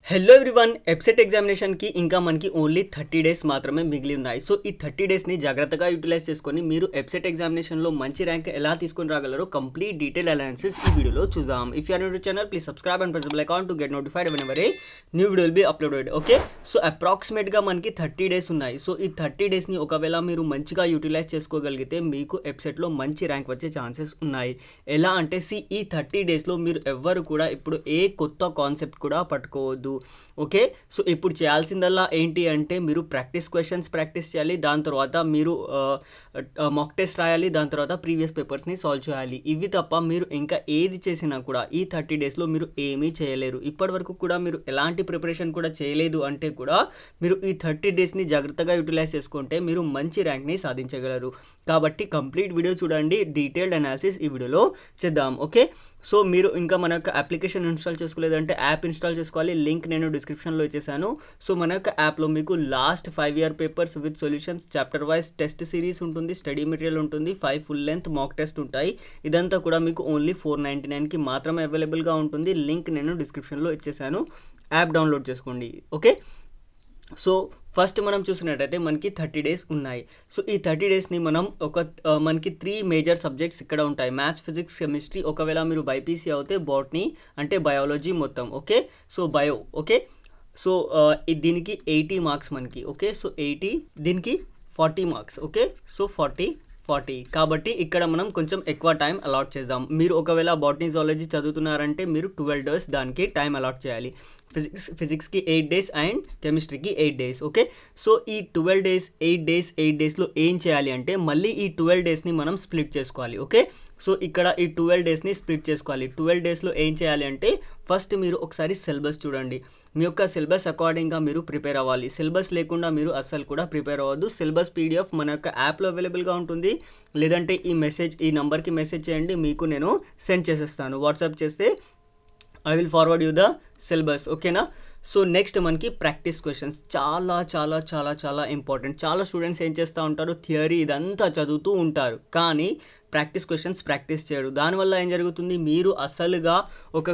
Hello everyone, ఎబ్సెట్ ఎగ్జామినేషన్కి ఇంకా మనకి only 30 days మాత్రమే మిగిలి ఉన్నాయి. సో ఈ 30 డేస్ని జాగ్రత్తగా యూటిలైజ్ చేసుకొని మీరు ఎబ్సెట్ ఎగ్జామినేషన్లో మంచి ర్యాంక్ ఎలా తీసుకొని రాగలరో కంప్లీట్ డీటెయిల్ అనాలిసిస్ ఈ వీడియోలో చూద్దాం. If you are new to channel please subscribe and press bell icon to get notified whenever a new video will be uploaded. Okay, so అప్రాక్సిమేట్గా మనకి 30 డేస్ ఉన్నాయి. సో ఈ 30 డేస్ని ఒకవేళ మీరు మంచిగా యూటిలైజ్ చేసుకోగలిగితే మీకు ఎబ్సెట్లో మంచి ర్యాంక్ వచ్చే ఛాన్సెస్ ఉన్నాయి. ఎలా అంటే ఈ 30 డేస్లో మీరు ఎవ్వరు కూడా ఇప్పుడు ఏ కొత్త కాన్సెప్ట్ కూడా పట్టుకోవద్దు. ఓకే, సో ఇప్పుడు చేయాల్సిందల్లా ఏంటి అంటే మీరు క్వశ్చన్స్ ప్రాక్టీస్ చేయాలి. దాని తర్వాత మీరు మాక్ టెస్ట్ రాయాలి. దాని తర్వాత ప్రీవియస్ పేపర్స్ని సాల్వ్ చేయాలి. ఇవి తప్ప మీరు ఇంకా ఏది చేసినా కూడా ఈ 30 డేస్లో మీరు ఏమీ చేయలేరు. ఇప్పటివరకు కూడా మీరు ఎలాంటి ప్రిపరేషన్ కూడా చేయలేదు అంటే కూడా మీరు ఈ 30 డేస్ని జాగ్రత్తగా యూటిలైజ్ చేసుకుంటే మీరు మంచి ర్యాంక్ని సాధించగలరు. కాబట్టి కంప్లీట్ వీడియో చూడండి, డీటెయిల్డ్ అనాలిసిస్ ఈ వీడియోలో చేద్దాం. ఓకే, సో మీరు ఇంకా మన యొక్క అప్లికేషన్ ఇన్స్టాల్ చేసుకోలేదంటే యాప్ ఇన్స్టాల్ చేసుకోవాలి. లింక్ నేను డిస్క్రిప్షన్లో ఇచ్చేసాను. సో మన యొక్క యాప్లో మీకు last 5 year papers with solutions, chapter wise test series ఉంటుంది, స్టడీ మెటీరియల్ ఉంటుంది, 5 full length మాక్ టెస్ట్ ఉంటాయి. ఇదంతా కూడా మీకు ఓన్లీ 499కి మాత్రమే అవైలబుల్గా ఉంటుంది. లింక్ నేను డిస్క్రిప్షన్లో ఇచ్చేసాను. యాప్ డౌన్లోడ్ చేసుకోండి. ఓకే, సో ఫస్ట్ మనం చూసినట్టయితే మనకి 30 డేస్ ఉన్నాయి. సో ఈ 30 డేస్ని మనం మనకి 3 మేజర్ సబ్జెక్ట్స్ ఇక్కడ ఉంటాయి: మ్యాథ్స్, ఫిజిక్స్, కెమిస్ట్రీ. ఒకవేళ మీరు బైపీసీ అవుతే బాటనీ అంటే బయాలజీ మొత్తం. Okay, so bio. Okay, so దీనికి 80 మార్క్స్ మనకి. ఓకే, సో 80, దీనికి 40 మార్క్స్. ఓకే, సో 40 కాబట్టి ఇక్కడ మనం కొంచెం ఎక్కువ టైం అలాట్ చేద్దాం. మీరు ఒకవేళ బాటనీ జువాలజీ చదువుతున్నారంటే మీరు 12 days దానికి టైం అలాట్ చేయాలి. ఫిజిక్స్కి 8 days అండ్ కెమిస్ట్రీకి 8 days. ఓకే, సో ఈ 12 days 8 daysలో ఏం చేయాలి అంటే మళ్ళీ ఈ 12 daysని మనం స్ప్లిట్ చేసుకోవాలి. ఓకే, సో ఇక్కడ ఈ 12 daysని స్ప్లిట్ చేసుకోవాలి. 12 daysలో ఏం చేయాలి అంటే ఫస్ట్ మీరు ఒకసారి సిలబస్ చూడండి. మీ యొక్క సిలబస్ అకార్డింగ్గా మీరు ప్రిపేర్ అవ్వాలి. సిలబస్ లేకుండా మీరు అస్సలు కూడా ప్రిపేర్ అవ్వద్దు. సిలబస్ పీడిఎఫ్ మన యొక్క యాప్లో అవైలబుల్గా ఉంటుంది. లేదంటే ఈ నెంబర్కి మెసేజ్ చేయండి, మీకు నేను సెండ్ చేసేస్తాను. వాట్సాప్ చేస్తే I will forward you the syllabus. ఓకేనా? సో నెక్స్ట్ మనకి ప్రాక్టీస్ క్వశ్చన్స్ చాలా చాలా చాలా చాలా ఇంపార్టెంట్. చాలా స్టూడెంట్స్ ఏం చేస్తూ ఉంటారు, థియరీ ఇదంతా చదువుతూ ఉంటారు, కానీ ప్రాక్టీస్ క్వశ్చన్స్ ప్రాక్టీస్ చేయరు. దానివల్ల ఏం జరుగుతుంది, మీరు అసలుగా ఒక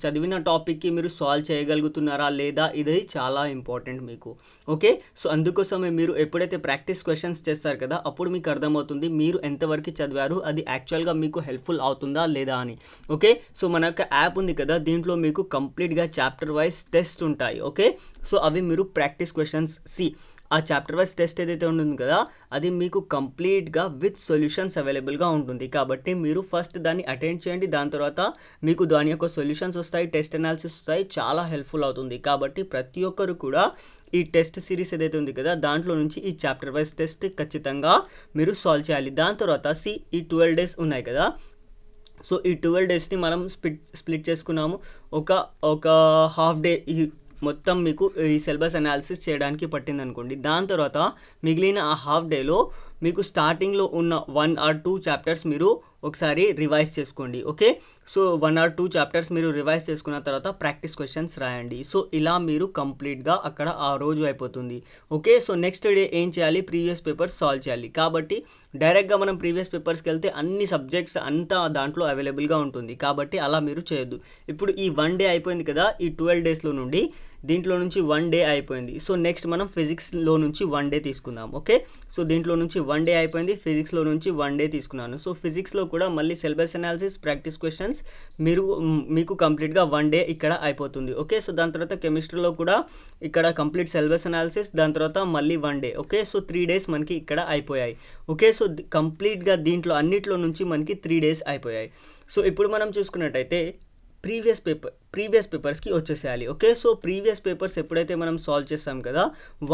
చదివిన టాపిక్కి మీరు సాల్వ్ చేయగలుగుతున్నారా లేదా, ఇది చాలా ఇంపార్టెంట్ మీకు. ఓకే, సో అందుకోసమే మీరు ఎప్పుడైతే ప్రాక్టీస్ క్వశ్చన్స్ చేస్తారు కదా అప్పుడు మీకు అర్థమవుతుంది మీరు ఎంతవరకు చదివారు, అది యాక్చువల్గా మీకు హెల్ప్ఫుల్ అవుతుందా లేదా అని. ఓకే, సో మన యొక్క యాప్ ఉంది కదా, దీంట్లో మీకు కంప్లీట్గా చాప్టర్ వైజ్ టెస్ట్ ఉంటాయి. ఓకే, సో అవి మీరు ప్రాక్టీస్ క్వశ్చన్స్ ఆ చాప్టర్ వైజ్ టెస్ట్ ఏదైతే ఉంటుంది కదా అది మీకు కంప్లీట్గా విత్ సొల్యూషన్స్ అవైలబుల్గా ఉంటుంది. కాబట్టి మీరు ఫస్ట్ దాన్ని అటెండ్ చేయండి. దాని తర్వాత మీకు దాని యొక్క సొల్యూషన్స్ వస్తాయి, టెస్ట్ అనాలిసిస్ వస్తాయి, చాలా హెల్ప్ఫుల్ అవుతుంది. కాబట్టి ప్రతి ఒక్కరు కూడా ఈ టెస్ట్ సిరీస్ ఏదైతే ఉంది కదా దాంట్లో నుంచి ఈ చాప్టర్ వైజ్ టెస్ట్ ఖచ్చితంగా మీరు సాల్వ్ చేయాలి. దాని తర్వాత ఈ 12 days ఉన్నాయి కదా, సో ఈ 12 daysని మనం స్ప్లిట్ చేసుకున్నాము. ఒక హాఫ్ డే మొత్తం మీకు ఈ సిలబస్ అనాలిసిస్ చేయడానికి పట్టింది అనుకోండి. దాని తర్వాత మిగిలిన ఆ హాఫ్ డేలో మీకు స్టార్టింగ్లో ఉన్న 1 or 2 chapters మీరు ఒకసారి రివైజ్ చేసుకోండి. ఓకే, సో 1 or 2 chapters మీరు రివైజ్ చేసుకున్న తర్వాత ప్రాక్టీస్ క్వశ్చన్స్ రాయండి. సో ఇలా మీరు కంప్లీట్గా అక్కడ ఆ రోజు అయిపోతుంది. ఓకే, సో నెక్స్ట్ డే ఏం చేయాలి, ప్రీవియస్ పేపర్స్ సాల్వ్ చేయాలి. కాబట్టి డైరెక్ట్గా మనం ప్రీవియస్ పేపర్స్కి వెళ్తే అన్ని సబ్జెక్ట్స్ అంతా దాంట్లో అవైలబుల్గా ఉంటుంది. కాబట్టి అలా మీరు చేయొద్దు. ఇప్పుడు ఈ 1 day అయిపోయింది కదా, ఈ 12 daysలో నుండి దీంట్లో నుంచి 1 day అయిపోయింది. సో నెక్స్ట్ మనం ఫిజిక్స్లో నుంచి 1 day తీసుకుందాం. ఓకే, సో దీంట్లో నుంచి 1 day అయిపోయింది, ఫిజిక్స్లో నుంచి 1 day తీసుకున్నాను. సో ఫిజిక్స్లో కూడా మళ్ళీ సిలబస్ అనాలిసిస్, ప్రాక్టీస్ క్వశ్చన్స్ మీకు కంప్లీట్గా 1 day ఇక్కడ అయిపోతుంది. ఓకే, సో దాని తర్వాత కెమిస్ట్రీలో కూడా ఇక్కడ కంప్లీట్ సిలబస్ అనాలిసిస్, దాని తర్వాత మళ్ళీ 1 day. ఓకే, సో 3 days మనకి ఇక్కడ అయిపోయాయి. ఓకే, సో కంప్లీట్గా దీంట్లో అన్నిట్లో నుంచి మనకి 3 days అయిపోయాయి. సో ఇప్పుడు మనం చూసుకున్నట్టయితే ప్రీవియస్ పేపర్స్కి వచ్చేసేయాలి. ఓకే, సో ప్రీవియస్ పేపర్స్ ఎప్పుడైతే మనం సాల్వ్ చేస్తాం కదా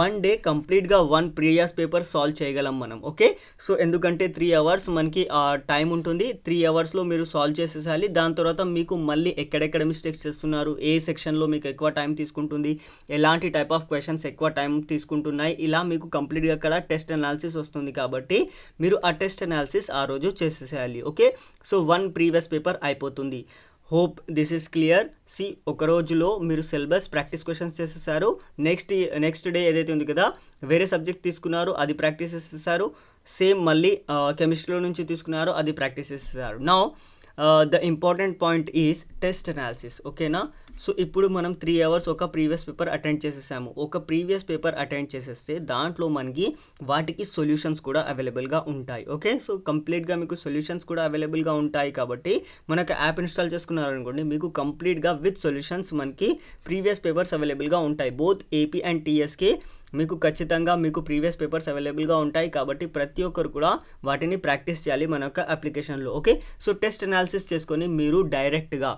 1 day కంప్లీట్గా 1 ప్రీవియస్ పేపర్ సాల్వ్ చేయగలం మనం. ఓకే, సో ఎందుకంటే 3 hours మనకి టైం ఉంటుంది. 3 hours మీరు సాల్వ్ చేసేసేయాలి. దాని తర్వాత మీకు మళ్ళీ ఎక్కడెక్కడ మిస్టేక్స్ చేస్తున్నారు, ఏ సెక్షన్లో మీకు ఎక్కువ టైం తీసుకుంటుంది, ఎలాంటి టైప్ ఆఫ్ క్వశ్చన్స్ ఎక్కువ టైం తీసుకుంటున్నాయి, ఇలా మీకు కంప్లీట్గా అక్కడ టెస్ట్ అనాలిసిస్ వస్తుంది. కాబట్టి మీరు ఆ టెస్ట్ అనాలిసిస్ ఆ రోజు చేసేసేయాలి. ఓకే, సో 1 ప్రీవియస్ పేపర్ అయిపోతుంది. Hope this is clear. ఒక రోజులో మీరు సిలబస్ ప్రాక్టీస్ క్వశ్చన్స్ చేసేసారు. నెక్స్ట్ డే ఏదైతే ఉంది కదా వేరే సబ్జెక్ట్ తీసుకున్నారు, అది ప్రాక్టీస్ చేసేసారు. సేమ్ మళ్ళీ కెమిస్ట్రీలో నుంచి తీసుకున్నారు, అది ప్రాక్టీస్ చేసేసారు. Now the important point is test analysis. ఓకేనా, సో ఇప్పుడు మనం 3 అవర్స్ ఒక ప్రీవియస్ పేపర్ అటెండ్ చేసేసాము. ఒక ప్రీవియస్ పేపర్ అటెండ్ చేసేస్తే దాంట్లో మనకి వాటికి సొల్యూషన్స్ కూడా అవైలబుల్గా ఉంటాయి. ఓకే, సో కంప్లీట్గా మీకు సొల్యూషన్స్ కూడా అవైలబుల్గా ఉంటాయి కాబట్టి మనకు యాప్ ఇన్స్టాల్ చేసుకున్నారనుకోండి, మీకు కంప్లీట్గా విత్ సొల్యూషన్స్ మనకి ప్రీవియస్ పేపర్స్ అవైలబుల్గా ఉంటాయి. బోత్ ఏపీ అండ్ టీఎస్కి మీకు ఖచ్చితంగా మీకు ప్రీవియస్ పేపర్స్ అవైలబుల్గా ఉంటాయి కాబట్టి ప్రతి ఒక్కరు కూడా వాటిని ప్రాక్టీస్ చేయాలి మన యొక్క అప్లికేషన్లో. ఓకే, సో టెస్ట్ అనాలిసిస్ చేసుకొని మీరు డైరెక్ట్గా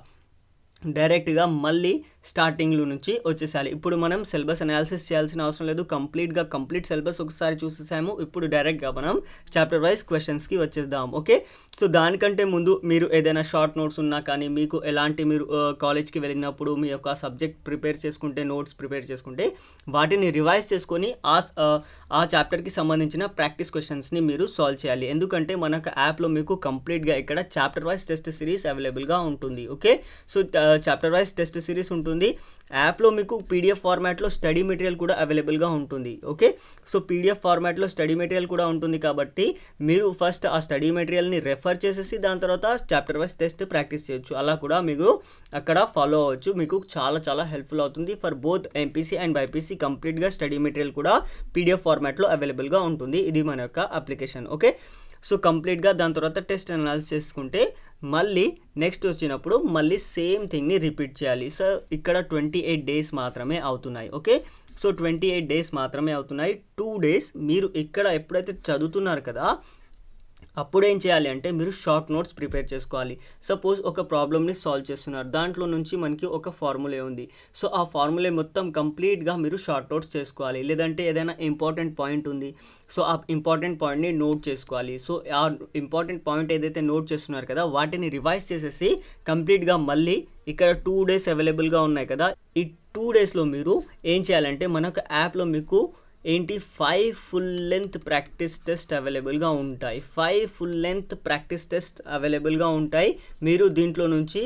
మళ్ళీ స్టార్టింగ్లో నుంచి వచ్చేసాలి. ఇప్పుడు మనం సిలబస్ అనాలిసిస్ చేయాల్సిన అవసరం లేదు. కంప్లీట్ సిలబస్ ఒకసారి చూసేసాము. ఇప్పుడు డైరెక్ట్గా మనం చాప్టర్ వైజ్ క్వశ్చన్స్కి వచ్చేద్దాం. ఓకే, సో దానికంటే ముందు మీరు ఏదైనా షార్ట్ నోట్స్ ఉన్నా కానీ మీకు ఎలాంటి మీరు కాలేజ్కి వెళ్ళినప్పుడు మీ యొక్క సబ్జెక్ట్ ప్రిపేర్ చేసుకుంటే నోట్స్ ప్రిపేర్ చేసుకుంటే వాటిని రివైజ్ చేసుకొని ఆ చాప్టర్కి సంబంధించిన ప్రాక్టీస్ క్వశ్చన్స్ని మీరు సాల్వ్ చేయాలి. ఎందుకంటే మనకు యాప్లో మీకు కంప్లీట్గా ఇక్కడ చాప్టర్ వైజ్ టెస్ట్ సిరీస్ అవైలబుల్గా ఉంటుంది. Okay, so chapter wise test series ఉంటుంది. యాప్లో మీకు పీడిఎఫ్ ఫార్మాట్లో స్టడీ మెటీరియల్ కూడా అవైలబుల్గా ఉంటుంది. ఓకే, సో పీడిఎఫ్ ఫార్మాట్లో స్టడీ మెటీరియల్ కూడా ఉంటుంది కాబట్టి మీరు ఫస్ట్ ఆ స్టడీ మెటీరియల్ని రెఫర్ చేసేసి దాని తర్వాత చాప్టర్ వైజ్ టెస్ట్ ప్రాక్టీస్ చేయొచ్చు. అలా కూడా మీరు అక్కడ ఫాలో అవ్వచ్చు. మీకు చాలా హెల్ప్ఫుల్ అవుతుంది. For both MPC and BiPC కంప్లీట్గా స్టడీ మెటీరియల్ కూడా పీడిఎఫ్ ఫార్మాట్లో అవైలబుల్గా ఉంటుంది. ఇది మన యొక్క అప్లికేషన్. ఓకే, సో కంప్లీట్గా దాని తర్వాత టెస్ట్ అనాలిసిస్ చేసుకుంటే మళ్ళీ నెక్స్ట్ వచ్చినప్పుడు మళ్ళీ సేమ్ థింగ్ని రిపీట్ చేయాలి. సో ఇక్కడ 28 డేస్ మాత్రమే అవుతున్నాయి. ఓకే, సో 28 డేస్ మాత్రమే అవుతున్నాయి. 2 డేస్ మీరు ఇక్కడ ఎప్పుడైతే చదువుతున్నారు కదా అప్పుడు ఏం చేయాలి అంటే మీరు షార్ట్ నోట్స్ ప్రిపేర్ చేసుకోవాలి. సపోజ్ ఒక ప్రాబ్లమ్ని సాల్వ్ చేస్తున్నారు, దాంట్లో నుంచి మనకి ఒక ఫార్ములా ఉంది. సో ఆ ఫార్ములా మొత్తం కంప్లీట్గా మీరు షార్ట్ నోట్స్ చేసుకోవాలి. లేదంటే ఏదైనా ఇంపార్టెంట్ పాయింట్ ఉంది, సో ఆ ఇంపార్టెంట్ పాయింట్ని నోట్ చేసుకోవాలి. సో ఆ ఇంపార్టెంట్ పాయింట్ ఏదైతే నోట్ చేస్తున్నారు కదా వాటిని రివైజ్ చేసేసి కంప్లీట్గా మళ్ళీ ఇక్కడ 2 డేస్ అవైలబుల్గా ఉన్నాయి కదా, ఈ 2 డేస్లో మీరు ఏం చేయాలంటే మనకు యాప్లో మీకు 5 ఫుల్ లెంత్ ప్రాక్టీస్ టెస్ట్ అవైలబుల్గా ఉంటాయి. 5 ఫుల్ లెంత్ ప్రాక్టీస్ టెస్ట్ అవైలబుల్గా ఉంటాయి. మీరు దీంట్లో నుంచి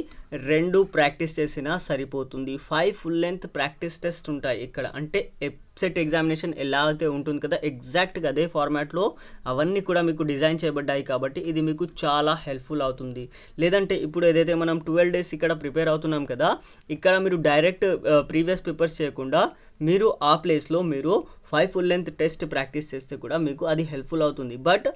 2 ప్రాక్టీస్ చేసినా సరిపోతుంది. 5 ఫుల్ లెంత్ ప్రాక్టీస్ టెస్ట్ ఉంటాయి ఇక్కడ. అంటే వెబ్సైట్ ఎగ్జామినేషన్ ఎలా అయితే ఉంటుంది కదా ఎగ్జాక్ట్గా అదే ఫార్మాట్లో అవన్నీ కూడా మీకు డిజైన్ చేయబడ్డాయి కాబట్టి ఇది మీకు చాలా హెల్ప్ఫుల్ అవుతుంది. లేదంటే ఇప్పుడు ఏదైతే మనం 12 డేస్ ఇక్కడ ప్రిపేర్ అవుతున్నాం కదా, ఇక్కడ మీరు డైరెక్ట్ ప్రీవియస్ పేపర్స్ చేయకుండా మీరు ఆ ప్లేస్లో మీరు 5 ఫుల్ లెంత్ టెస్ట్ ప్రాక్టీస్ చేస్తే కూడా మీకు అది హెల్ప్ఫుల్ అవుతుంది. బట్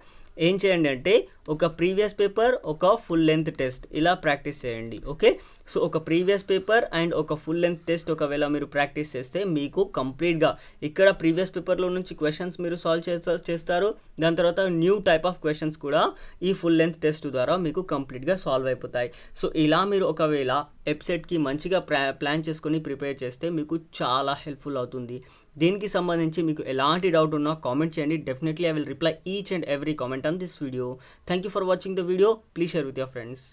ఏం చేయండి అంటే ఒక ప్రీవియస్ పేపర్ ఒక ఫుల్ లెంత్ టెస్ట్ ఇలా ప్రాక్టీస్ చేయండి. ఓకే, సో ఒక ప్రీవియస్ పేపర్ అండ్ ఒక ఫుల్ లెంత్ టెస్ట్ ఒకవేళ మీరు ప్రాక్టీస్ చేస్తే మీకు కంప్లీట్గా ఇక్కడ ప్రీవియస్ పేపర్లో నుంచి క్వశ్చన్స్ మీరు సాల్వ్ చేస్తారు. దాని తర్వాత న్యూ టైప్ ఆఫ్ క్వశ్చన్స్ కూడా ఈ ఫుల్ లెంత్ టెస్ట్ ద్వారా మీకు కంప్లీట్గా సాల్వ్ అయిపోతాయి. సో ఇలా మీరు ఒకవేళ వెబ్సైట్కి మంచిగా ప్లాన్ చేసుకొని ప్రిపేర్ చేస్తే మీకు చాలా హెల్ప్ఫుల్ అవుతుంది. దీనికి సంబంధించి మీకు ఎలాంటి డౌట్ ఉన్నా కామెంట్ చేయండి. Definitely I will reply each and every comment on this video. Thank you for watching the video. Please share with your friends.